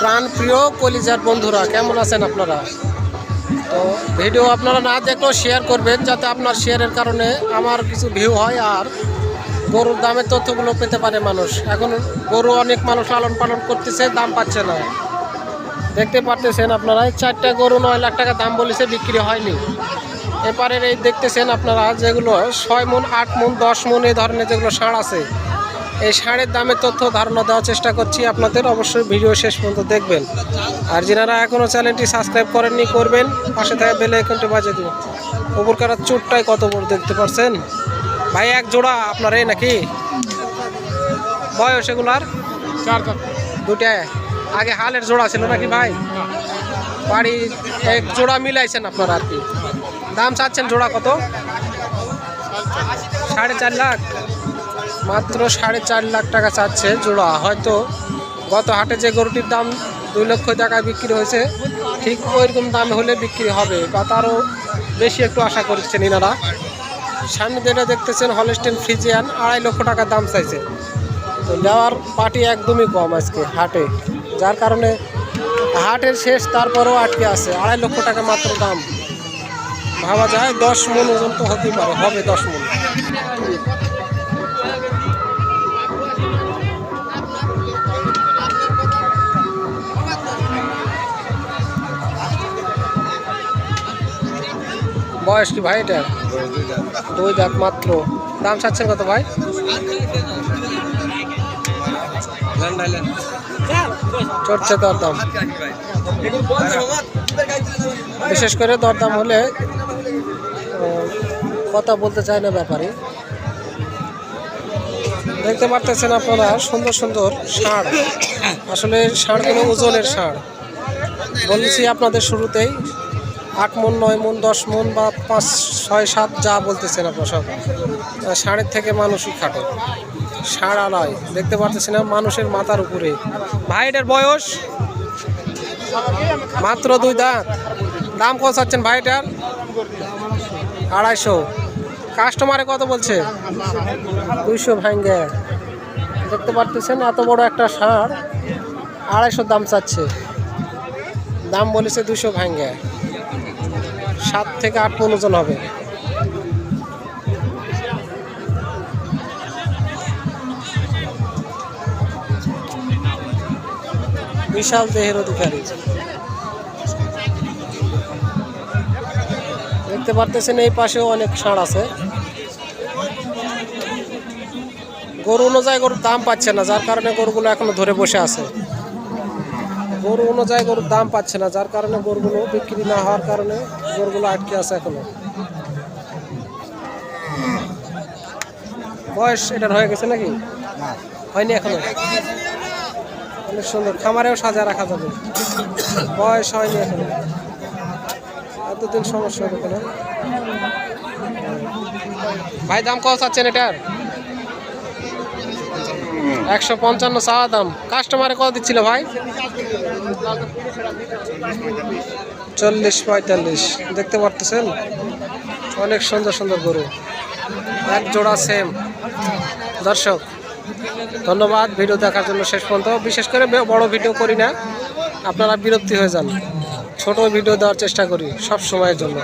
প্রাণ প্রিয় কলিজার বন্ধুরা, কেমন আছেন আপনারা? তো ভিডিও আপনারা না দেখলেও শেয়ার করবেন, যাতে আপনার শেয়ারের কারণে আমার কিছু ভিউ হয় আর গরুর দামের তথ্যগুলো পেতে পারে মানুষ। এখন গরু অনেক মানুষ লালন পালন করতেছে, দাম পাচ্ছে না। দেখতে পারতেছেন আপনারা, 4টা গরু 9 লাখ টাকা দাম বলেছে, বিক্রি হয়নি। এপারের এই দেখতেছেন আপনারা যেগুলো 6 মণ, 8 মণ, 10 মণ এই ধরনের যেগুলো ষাঁড় আছে, এই ষাঁড়ের দামের তথ্য ধারণা দেওয়ার চেষ্টা করছি আপনাদের। অবশ্যই ভিডিও শেষ পর্যন্ত দেখবেন। আর যারা এখনও চ্যানেলটি সাবস্ক্রাইব করেননি করবেন, পাশে থাকা বেল আইকনটি বাজিয়ে দিন। উপরকার চুটটাই কত বড় দেখতে পাচ্ছেন ভাই, এক জোড়া আপনার এই নাকি? বয়স এগুলার 2টা আগে হালের জোড়া ছিল নাকি ভাই? বাড়ি এক জোড়া মিলাইছেন আপনারা আর কি। দাম চাচ্ছেন জোড়া কত? 4.5 লাখ, মাত্র 4.5 লাখ টাকা চাচ্ছে জোড়া। হয়তো গত হাটে যে গরুটির দাম 2 লক্ষ টাকায় বিক্রি হয়েছে, ঠিক ওইরকম দাম হলে বিক্রি হবে বা তারও বেশি একটু আশা করছেন এনারা। সামনে যেটা দেখতেছেন হলস্টেইন ফ্রিজিয়ান, 2.5 লক্ষ টাকা দাম চাইছে। তো দেওয়ার পার্টি একদমই কম আজকে হাটে, যার কারণে হাটের শেষ, তারপরেও আটকে আছে। 2.5 লক্ষ টাকা মাত্র দাম। ভাবা যায় 10 মণ ওজন তো হতেই পারে, হবে 10 মণ। বয়স কি ভাই এটা? 2 দাঁত মাত্র। দাম চাচ্ছেন কত ভাই? চড়ছে দরদাম, বিশেষ করে দরদাম হলে কথা বলতে চায় না ব্যাপারে। দেখতে পারতেছেন আপনারা সুন্দর সুন্দর ষাঁড়। আসলে ষাঁড়গুলো ওজনের ষাঁড়। বলেছি আপনাদের শুরুতেই 8 মণ, 9 মণ, 10 মণ বা 5, 6, 7 যা বলতেছেন আপনারা সব। ষাঁড়ের থেকে মানুষই খাটে। ষাঁড় আলায় দেখতে পারতেছেন না, মানুষের মাথার উপরে। ভাই এটার বয়স মাত্র 2 দাঁত। দাম কত চাচ্ছেন ভাই এটার? 250। কাস্টমারে কত বলছে? 200 ভাঙ্গে। দেখতে পারতেছেন এত বড় একটা ষাঁড় 250 দাম চাচ্ছে। দাম বলেছে 200 ভাঙ্গে। 7 থেকে 8 মণ ওজন হবে। বিশাল দেহের অধিকারী। দেখতে পারতেছেন এই পাশেও অনেক ষাঁড় আছে। গরু অনুযায়ী গরুর দাম পাচ্ছে না, যার কারণে গরুগুলো এখনো ধরে বসে আছে। গরু অনুযায়ী গরুর দাম পাচ্ছে না, যার কারণে গরুগুলো বিক্রি না হওয়ার কারণে গরুগুলো আটকে আছে এখনো। বয়স এটার হয়ে গেছে নাকি? হয়নি এখনো। অনেক সুন্দর, খামারেও সাজা রাখা যাবে। বয়স হয়নি এখনো, এতদিন সমস্যা হবে না। ভাই দাম কত চাচ্ছেন এটার? 155 চাওয়া দাম। কাস্টমারে কত দিচ্ছিল ভাই? 40-45। দেখতে পারতেছেন অনেক সুন্দর সুন্দর গরু, এক জোড়া সেম। দর্শক ধন্যবাদ ভিডিও দেখার জন্য শেষ পর্যন্ত। বিশেষ করে বড় ভিডিও করি না, আপনারা বিরক্তি হয়ে যান। ছোট ভিডিও দেওয়ার চেষ্টা করি সব সময়ের জন্য।